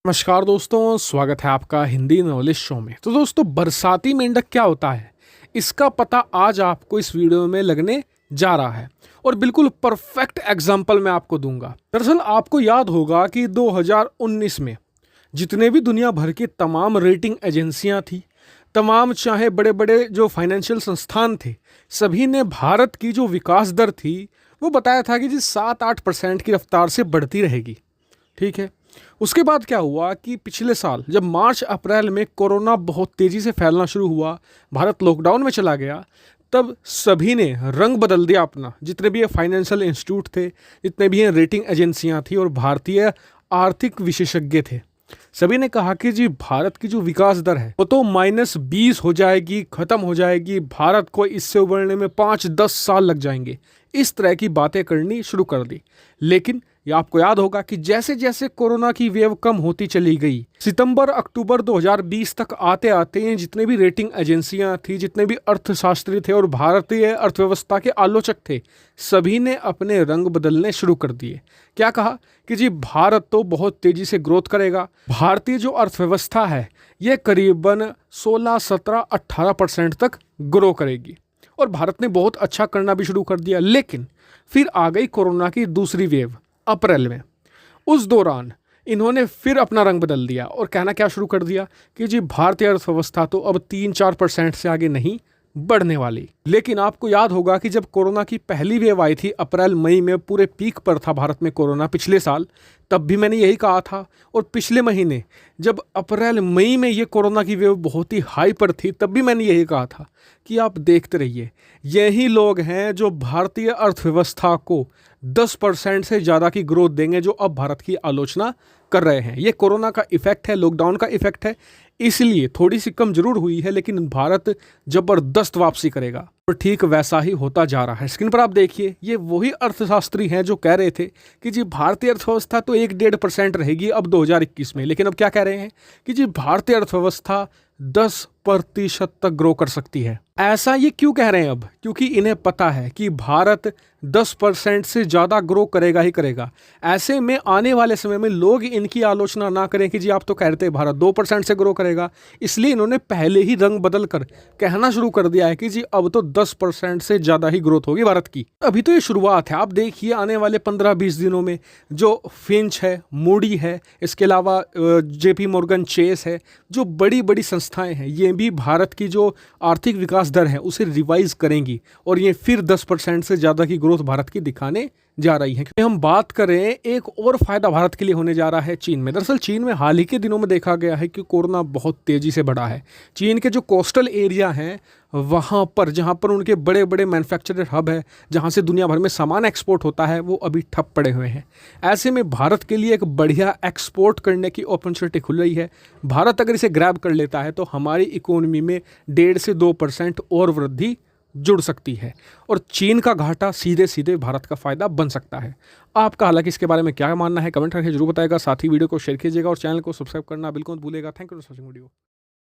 नमस्कार दोस्तों, स्वागत है आपका हिंदी नॉलेज शो में। तो दोस्तों, बरसाती मेंढक क्या होता है, इसका पता आज आपको इस वीडियो में लगने जा रहा है और बिल्कुल परफेक्ट एग्जाम्पल मैं आपको दूंगा। दरअसल आपको याद होगा कि 2019 में जितने भी दुनिया भर की तमाम रेटिंग एजेंसियां थी, तमाम चाहे बड़े बड़े जो फाइनेंशियल संस्थान थे, सभी ने भारत की जो विकास दर थी वो बताया था कि जी 7-8% की रफ्तार से बढ़ती रहेगी। ठीक है। उसके बाद क्या हुआ कि पिछले साल जब मार्च अप्रैल में कोरोना बहुत तेज़ी से फैलना शुरू हुआ, भारत लॉकडाउन में चला गया, तब सभी ने रंग बदल दिया अपना। जितने भी ये फाइनेंशियल इंस्टीट्यूट थे, जितने भी ये रेटिंग एजेंसियां थी और भारतीय आर्थिक विशेषज्ञ थे, सभी ने कहा कि जी भारत की जो विकास दर है वो तो -20 हो जाएगी, ख़त्म हो जाएगी, भारत को इससे उबरने में 5-10 साल लग जाएंगे। इस तरह की बातें करनी शुरू कर दी। लेकिन ये आपको याद होगा कि जैसे जैसे कोरोना की वेव कम होती चली गई, सितंबर अक्टूबर 2020 तक आते आते जितने भी रेटिंग एजेंसियां थी, जितने भी अर्थशास्त्री थे और भारतीय अर्थव्यवस्था के आलोचक थे, सभी ने अपने रंग बदलने शुरू कर दिए। क्या कहा कि जी भारत तो बहुत तेज़ी से ग्रोथ करेगा, भारतीय जो अर्थव्यवस्था है ये करीबन 16-17-18% तक ग्रो करेगी और भारत ने बहुत अच्छा करना भी शुरू कर दिया। लेकिन फिर आ गई कोरोना की दूसरी वेव अप्रैल में। उस दौरान इन्होंने फिर अपना रंग बदल दिया और कहना क्या शुरू कर दिया कि जी भारतीय अर्थव्यवस्था तो अब 3-4% से आगे नहीं बढ़ने वाली। लेकिन आपको याद होगा कि जब कोरोना की पहली वेव आई थी अप्रैल मई में, पूरे पीक पर था भारत में कोरोना पिछले साल, तब भी मैंने यही कहा था। और पिछले महीने जब अप्रैल मई में ये कोरोना की वेव बहुत ही हाई पर थी, तब भी मैंने यही कहा था कि आप देखते रहिए, यही लोग हैं जो भारतीय अर्थव्यवस्था को 10% से ज़्यादा की ग्रोथ देंगे, जो अब भारत की आलोचना कर रहे हैं। ये कोरोना का इफेक्ट है, लॉकडाउन का इफेक्ट है, इसलिए थोड़ी सी कम जरूर हुई है, लेकिन भारत जबरदस्त वापसी करेगा और ठीक वैसा ही होता जा रहा है। स्क्रीन पर आप देखिए, ये वही अर्थशास्त्री हैं जो कह रहे थे कि जी भारतीय अर्थव्यवस्था तो 1-1.5% रहेगी अब 2021 में, लेकिन अब क्या कह रहे हैं कि जी भारतीय अर्थव्यवस्था 10% तक ग्रो कर सकती है। ऐसा ये क्यों कह रहे हैं अब? क्योंकि इन्हें पता है कि भारत 10% से ज़्यादा ग्रो करेगा ही करेगा। ऐसे में आने वाले समय में लोग इनकी आलोचना ना करें कि जी आप तो कह रहे थे भारत 2% से ग्रो करेगा, इसलिए इन्होंने पहले ही रंग बदल कर कहना शुरू कर दिया है कि जी अब तो 10% से ज़्यादा ही ग्रोथ होगी भारत की। अभी तो ये शुरुआत है, आप देखिए आने वाले 15-20 दिनों में जो फिंच है, मूडी है, इसके अलावा JP Morgan चेस है, जो बड़ी बड़ी संस्थाएं हैं, ये भी भारत की जो आर्थिक विकास दर है उसे रिवाइज करेंगी और ये फिर 10% से ज़्यादा की ग्रोथ भारत की दिखाने जा रही है। हम बात करें, एक और फायदा भारत के लिए होने जा रहा है चीन में। दरअसल चीन में हाल ही के दिनों में देखा गया है कि कोरोना बहुत तेज़ी से बढ़ा है। चीन के जो कोस्टल एरिया हैं वहाँ पर, जहाँ पर उनके बड़े बड़े मैन्युफैक्चरर हब है, जहाँ से दुनिया भर में सामान एक्सपोर्ट होता है, वो अभी ठप पड़े हुए हैं। ऐसे में भारत के लिए एक बढ़िया एक्सपोर्ट करने की अपॉर्चुनिटी खुल रही है। भारत अगर इसे ग्रैब कर लेता है तो हमारी इकोनॉमी में 1.5 से 2% और वृद्धि जुड़ सकती है और चीन का घाटा सीधे सीधे भारत का फायदा बन सकता है। आपका हालांकि इसके बारे में क्या मानना है, कमेंट करके जरूर बताएगा। साथ ही वीडियो को शेयर कीजिएगा और चैनल को सब्सक्राइब करना बिल्कुल मत भूलिएगा। Thank you for watching video.